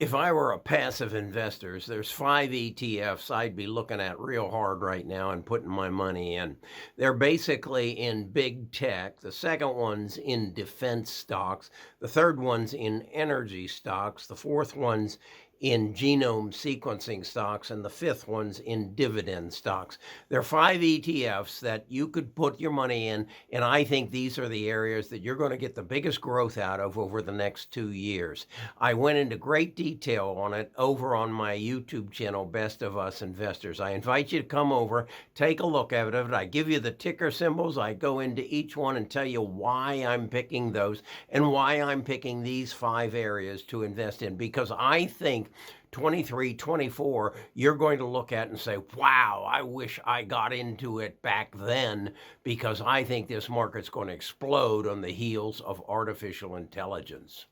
If I were a passive investor, there's 5 ETFs I'd be looking at real hard right now and putting my money in. They're basically in big tech. The second one's in defense stocks. The third one's in energy stocks. The fourth one's in genome sequencing stocks. And the fifth one's in dividend stocks. There are 5 ETFs that you could put your money in. And I think these are the areas that you're going to get the biggest growth out of over the next 2 years. I went into great detail on it over on my YouTube channel, Best of Us Investors. I invite you to come over, take a look at it. I give you the ticker symbols. I go into each one and tell you why I'm picking those and why I'm picking these 5 areas to invest in, because I think 23, 24, you're going to look at and say, wow, I wish I got into it back then, because I think this market's going to explode on the heels of artificial intelligence.